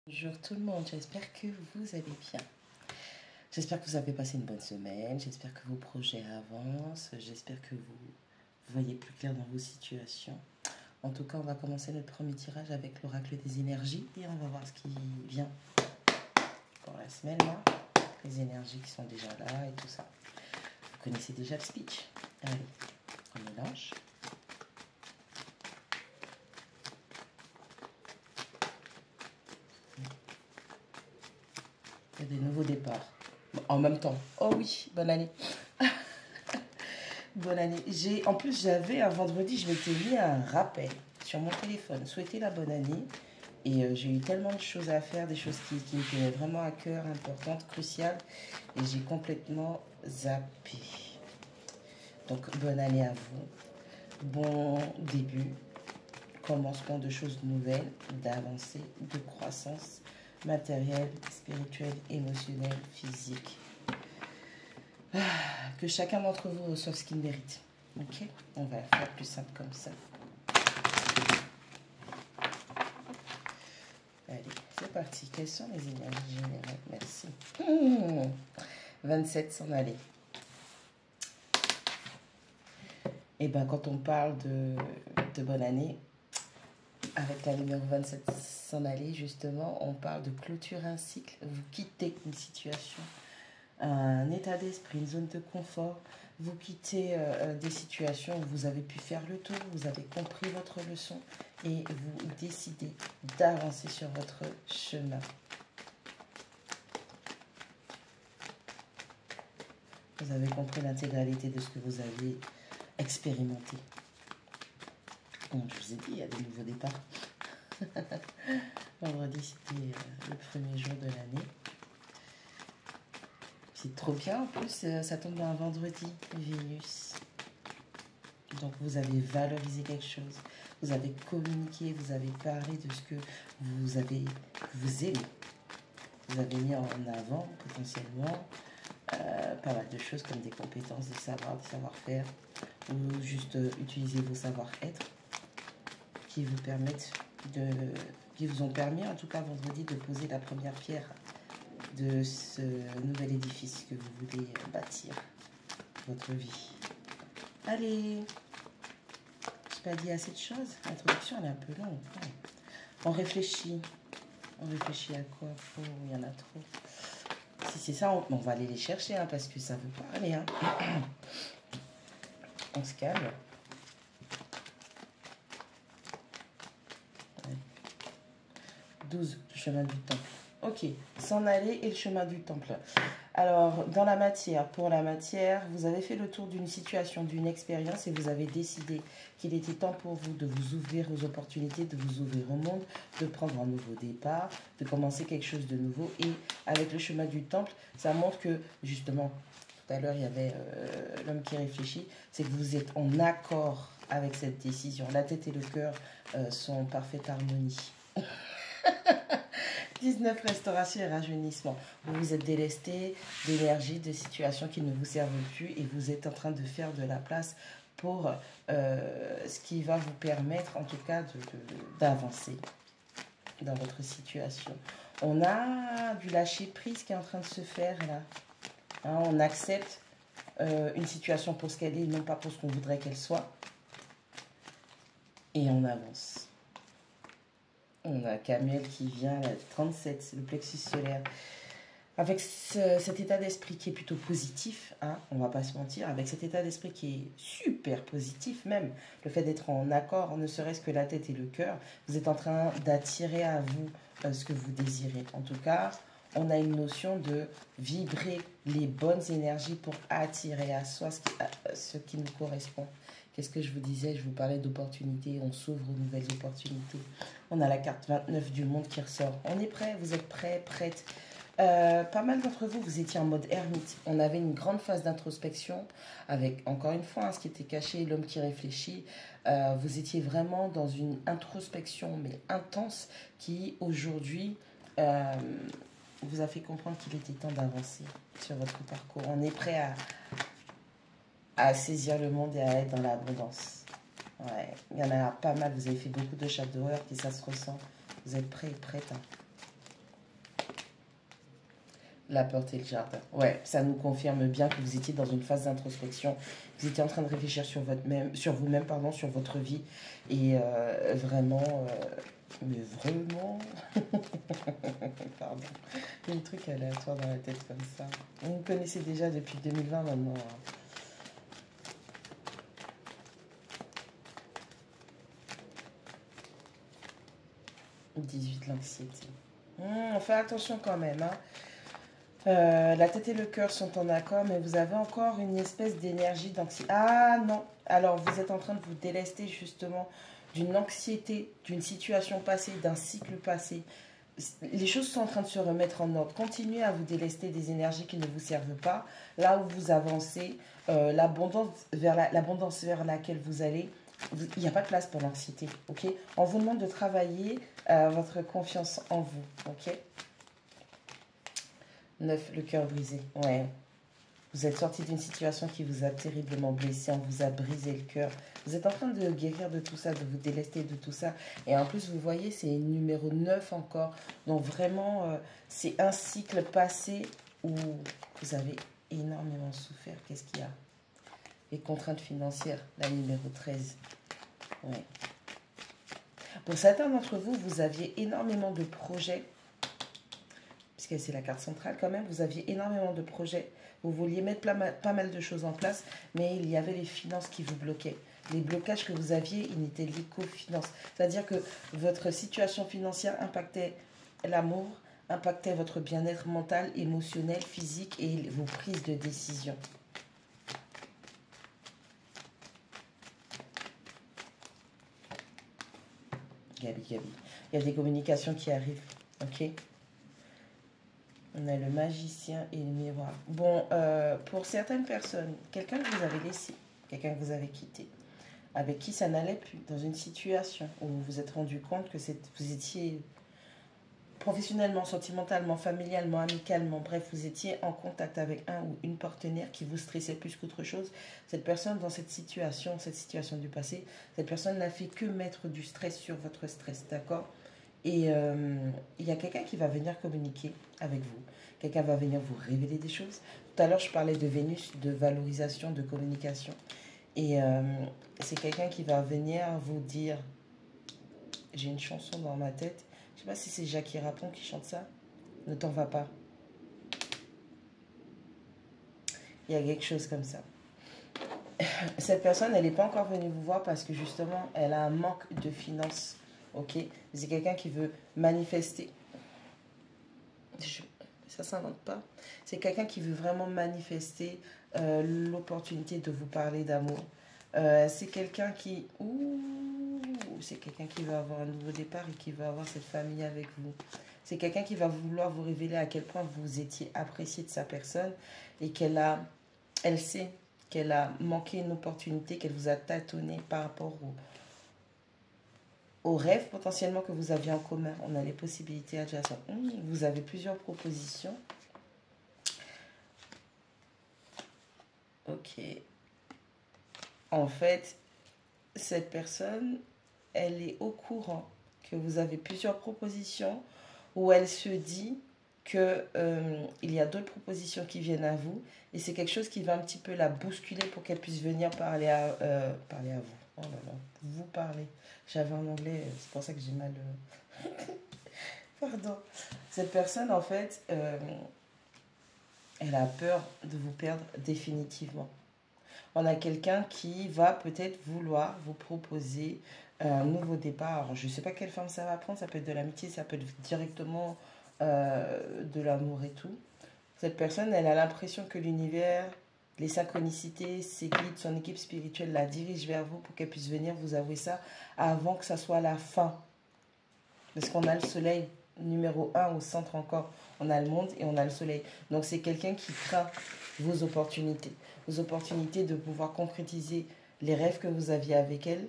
Bonjour tout le monde, j'espère que vous allez bien. J'espère que vous avez passé une bonne semaine, j'espère que vos projets avancent, j'espère que vous voyez plus clair dans vos situations. En tout cas, on va commencer notre premier tirage avec l'oracle des énergies et on va voir ce qui vient pour la semaine là. Les énergies qui sont déjà là et tout ça. Vous connaissez déjà le speech. Allez, on mélange. Il y a des nouveaux départs. En même temps. Oh oui, bonne année. Bonne année. En plus, j'avais un vendredi, je m'étais mis un rappel sur mon téléphone. Souhaiter la bonne année. Et j'ai eu tellement de choses à faire, des choses qui me tenaient vraiment à cœur, importantes, cruciales. Et j'ai complètement zappé. Donc, bonne année à vous. Bon début. Commencement de choses nouvelles, d'avancée, de croissance matérielle, spirituelle, émotionnelle, physique. Que chacun d'entre vous reçoive ce qu'il mérite. Ok? On va faire plus simple comme ça. Allez, c'est parti. Quelles sont les énergies générales? Merci. 27 s'en aller. Et bien, quand on parle de bonne année, avec la numéro 27 s'en aller, justement, on parle de clôturer un cycle. Vous quittez une situation, un état d'esprit, une zone de confort. Vous quittez des situations où vous avez pu faire le tour, vous avez compris votre leçon et vous décidez d'avancer sur votre chemin. Vous avez compris l'intégralité de ce que vous avez expérimenté. Bon, je vous ai dit, il y a des nouveaux départs. Vendredi, c'était le premier jour de l'année. C'est trop bien, en plus, ça tombe un vendredi, Vénus. Donc, vous avez valorisé quelque chose. Vous avez communiqué, vous avez parlé de ce que vous aimez. Vous avez mis en avant, potentiellement, pas mal de choses comme des compétences, des savoirs, des savoir-faire, ou juste utiliser vos savoir-être qui vous permettent qui vous ont permis, en tout cas vendredi, de poser la première pierre de ce nouvel édifice que vous voulez bâtir, votre vie. Allez, je n'ai pas dit assez de choses. L'introduction, elle est un peu longue. Ouais. On réfléchit. On réfléchit à quoi? Oh, il y en a trop. Si c'est ça, on va aller les chercher, hein, parce que ça veut pas aller. Hein. On se calme. 12, le chemin du temple. Ok, s'en aller et le chemin du temple. Alors, dans la matière, pour la matière, vous avez fait le tour d'une situation, d'une expérience et vous avez décidé qu'il était temps pour vous de vous ouvrir aux opportunités, de vous ouvrir au monde, de prendre un nouveau départ, de commencer quelque chose de nouveau. Et avec le chemin du temple, ça montre que, justement, tout à l'heure, il y avait l'homme qui réfléchit, c'est que vous êtes en accord avec cette décision. La tête et le cœur sont en parfaite harmonie. 19, restauration et rajeunissement. Vous vous êtes délesté d'énergie, de situations qui ne vous servent plus et vous êtes en train de faire de la place pour ce qui va vous permettre en tout cas d'avancer dans votre situation. On a du lâcher prise qui est en train de se faire là. Hein, on accepte une situation pour ce qu'elle est, non pas pour ce qu'on voudrait qu'elle soit. Et on avance. On a Camille qui vient, là, 37, c'est le plexus solaire. Avec cet état d'esprit qui est plutôt positif, hein, on ne va pas se mentir, avec cet état d'esprit qui est super positif même, le fait d'être en accord, ne serait-ce que la tête et le cœur, vous êtes en train d'attirer à vous ce que vous désirez. En tout cas, on a une notion de vibrer les bonnes énergies pour attirer à soi ce qui nous correspond. Qu'est-ce que je vous disais? Je vous parlais d'opportunités, on s'ouvre aux nouvelles opportunités. On a la carte 29 du monde qui ressort. On est prêt, vous êtes prêts, prêtes. Pas mal d'entre vous, vous étiez en mode ermite. On avait une grande phase d'introspection avec, encore une fois, hein, ce qui était caché, l'homme qui réfléchit. Vous étiez vraiment dans une introspection, mais intense, qui aujourd'hui vous a fait comprendre qu'il était temps d'avancer sur votre parcours. On est prêt à saisir le monde et à être dans l'abondance. Ouais, il y en a pas mal. Vous avez fait beaucoup de chats d'horreur et ça se ressent. Vous êtes prêts et prêtes. Hein. La porte et le jardin. Ouais, ça nous confirme bien que vous étiez dans une phase d'introspection. Vous étiez en train de réfléchir sur sur vous-même, pardon, sur votre vie. Et vraiment, mais vraiment, pardon, il y a un truc aléatoire dans la tête comme ça. Vous me connaissez déjà depuis 2020 maintenant. Hein. 18, l'anxiété. Fais attention quand même. Hein. La tête et le cœur sont en accord, mais vous avez encore une espèce d'énergie d'anxiété. Ah non, alors vous êtes en train de vous délester justement d'une anxiété, d'une situation passée, d'un cycle passé. Les choses sont en train de se remettre en ordre. Continuez à vous délester des énergies qui ne vous servent pas. Là où vous avancez, l'abondance vers laquelle vous allez, il n'y a pas de place pour l'anxiété. Ok. On vous demande de travailler votre confiance en vous. Ok. 9, le cœur brisé. Ouais. Vous êtes sorti d'une situation qui vous a terriblement blessé, on vous a brisé le cœur. Vous êtes en train de guérir de tout ça, de vous délester de tout ça. Et en plus, vous voyez, c'est numéro 9 encore. Donc vraiment, c'est un cycle passé où vous avez énormément souffert. Qu'est-ce qu'il y a? Les contraintes financières, la numéro 13. Ouais. Pour certains d'entre vous, vous aviez énormément de projets. Puisque c'est la carte centrale quand même, vous aviez énormément de projets, vous vouliez mettre pas mal de choses en place, mais il y avait les finances qui vous bloquaient. Les blocages que vous aviez, ils n'étaient liés qu'aux finances. C'est-à-dire que votre situation financière impactait l'amour, impactait votre bien-être mental, émotionnel, physique et vos prises de décision. Gabi. Il y a des communications qui arrivent, ok? On a le magicien et le miroir. Bon, pour certaines personnes, quelqu'un que vous avez laissé, quelqu'un que vous avez quitté, avec qui ça n'allait plus, dans une situation où vous vous êtes rendu compte que vous étiez professionnellement, sentimentalement, familialement, amicalement, bref, vous étiez en contact avec un ou une partenaire qui vous stressait plus qu'autre chose. Cette personne, dans cette situation du passé, cette personne n'a fait que mettre du stress sur votre stress, d'accord ? Et il y a quelqu'un qui va venir communiquer avec vous. Quelqu'un va venir vous révéler des choses. Tout à l'heure, je parlais de Vénus, de valorisation, de communication. Et c'est quelqu'un qui va venir vous dire... J'ai une chanson dans ma tête. Je ne sais pas si c'est Jackie Rapon qui chante ça. Ne t'en va pas. Il y a quelque chose comme ça. Cette personne, elle n'est pas encore venue vous voir parce que justement, elle a un manque de finances. Ok, c'est quelqu'un qui veut manifester. Ça s'invente pas. C'est quelqu'un qui veut vraiment manifester l'opportunité de vous parler d'amour. C'est quelqu'un qui... c'est quelqu'un qui veut avoir un nouveau départ et qui veut avoir cette famille avec vous. C'est quelqu'un qui va vouloir vous révéler à quel point vous étiez apprécié de sa personne et elle sait qu'elle a manqué une opportunité, qu'elle vous a tâtonné par rapport aux rêves potentiellement que vous aviez en commun. On a les possibilités adjacentes. Vous avez plusieurs propositions. Ok. En fait, cette personne, elle est au courant que vous avez plusieurs propositions où elle se dit que il y a d'autres propositions qui viennent à vous et c'est quelque chose qui va un petit peu la bousculer pour qu'elle puisse venir parler à vous. Oh là là, vous parlez. J'avais en anglais, c'est pour ça que j'ai mal... Pardon. Cette personne, en fait, elle a peur de vous perdre définitivement. On a quelqu'un qui va peut-être vouloir vous proposer un nouveau départ. Alors, je ne sais pas quelle forme ça va prendre. Ça peut être de l'amitié, ça peut être directement de l'amour et tout. Cette personne, elle a l'impression que l'univers, les synchronicités, ses guides, son équipe spirituelle la dirige vers vous pour qu'elle puisse venir vous avouer ça avant que ça soit la fin. Parce qu'on a le soleil numéro 1 au centre encore. On a le monde et on a le soleil. Donc c'est quelqu'un qui craint vos opportunités. Vos opportunités de pouvoir concrétiser les rêves que vous aviez avec elle,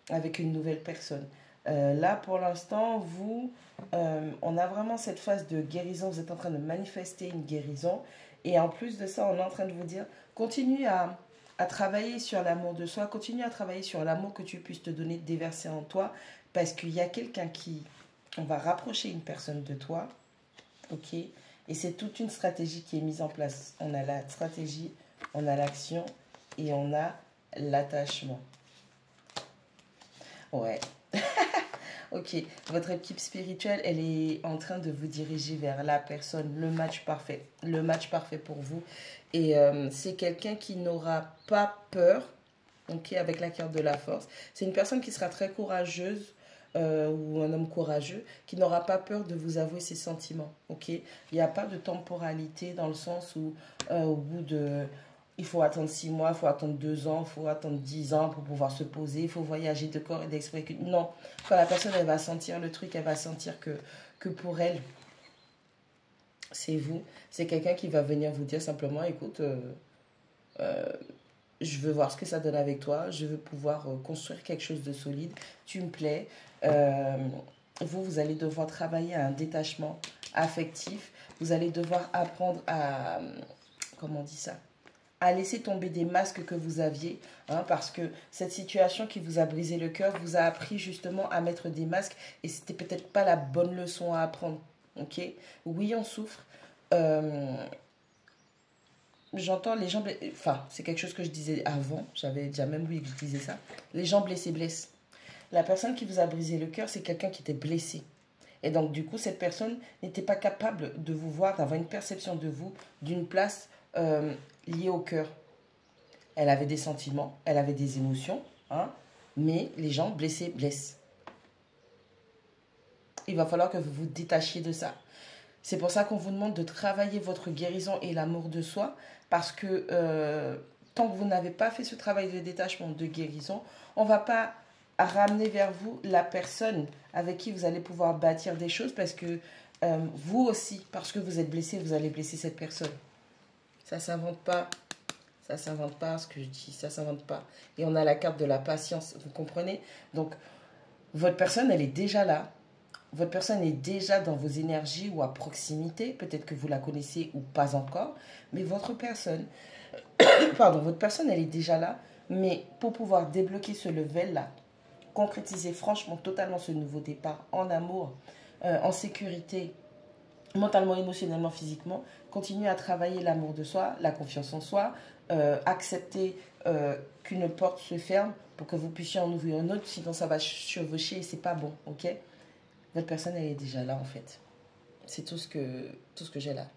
avec une nouvelle personne. Là, pour l'instant, on a vraiment cette phase de guérison. Vous êtes en train de manifester une guérison. Et en plus de ça, on est en train de vous dire, continue à travailler sur l'amour de soi, continue à travailler sur l'amour que tu puisses te donner, déverser en toi, parce qu'il y a quelqu'un qui... On va rapprocher une personne de toi, ok? Et c'est toute une stratégie qui est mise en place. On a la stratégie, on a l'action et on a l'attachement. Ouais. Ok, votre équipe spirituelle, elle est en train de vous diriger vers la personne, le match parfait pour vous. Et c'est quelqu'un qui n'aura pas peur, ok, avec la carte de la force. C'est une personne qui sera très courageuse, ou un homme courageux, qui n'aura pas peur de vous avouer ses sentiments, ok. Il n'y a pas de temporalité dans le sens où, au bout de... Il faut attendre 6 mois, il faut attendre 2 ans, il faut attendre 10 ans pour pouvoir se poser, il faut voyager de corps et d'esprit. Non, quand la personne, elle va sentir le truc, elle va sentir que pour elle, c'est vous. C'est quelqu'un qui va venir vous dire simplement, écoute, je veux voir ce que ça donne avec toi, je veux pouvoir construire quelque chose de solide, tu me plais. Euh, vous allez devoir travailler à un détachement affectif, vous allez devoir apprendre à, comment on dit ça, à laisser tomber des masques que vous aviez, hein, parce que cette situation qui vous a brisé le cœur vous a appris justement à mettre des masques et c'était peut-être pas la bonne leçon à apprendre, ok. Oui, on souffre. Euh, J'entends les gens... Enfin, c'est quelque chose que je disais avant, j'avais déjà même oublié que je disais ça. Les gens blessés blessent. La personne qui vous a brisé le cœur, c'est quelqu'un qui était blessé. Et donc, du coup, cette personne n'était pas capable de vous voir, d'avoir une perception de vous d'une place liée au cœur. Elle avait des sentiments, elle avait des émotions, hein, mais les gens blessés blessent. Il va falloir que vous vous détachiez de ça. C'est pour ça qu'on vous demande de travailler votre guérison et l'amour de soi, parce que tant que vous n'avez pas fait ce travail de détachement, de guérison, on ne va pas ramener vers vous la personne avec qui vous allez pouvoir bâtir des choses, parce que vous aussi, parce que vous êtes blessé, vous allez blesser cette personne. Ça ne s'invente pas. Ça ne s'invente pas, ce que je dis, ça ne s'invente pas. Et on a la carte de la patience, vous comprenez? Donc, votre personne, elle est déjà là. Votre personne est déjà dans vos énergies ou à proximité. Peut-être que vous la connaissez ou pas encore. Mais votre personne, votre personne, elle est déjà là. Mais pour pouvoir débloquer ce level-là, concrétiser franchement, totalement ce nouveau départ en amour, en sécurité, mentalement, émotionnellement, physiquement, continuer à travailler l'amour de soi, la confiance en soi, accepter qu'une porte se ferme pour que vous puissiez en ouvrir une autre, sinon ça va chevaucher et c'est pas bon, ok? Votre personne, elle est déjà là en fait. C'est tout ce que j'ai là.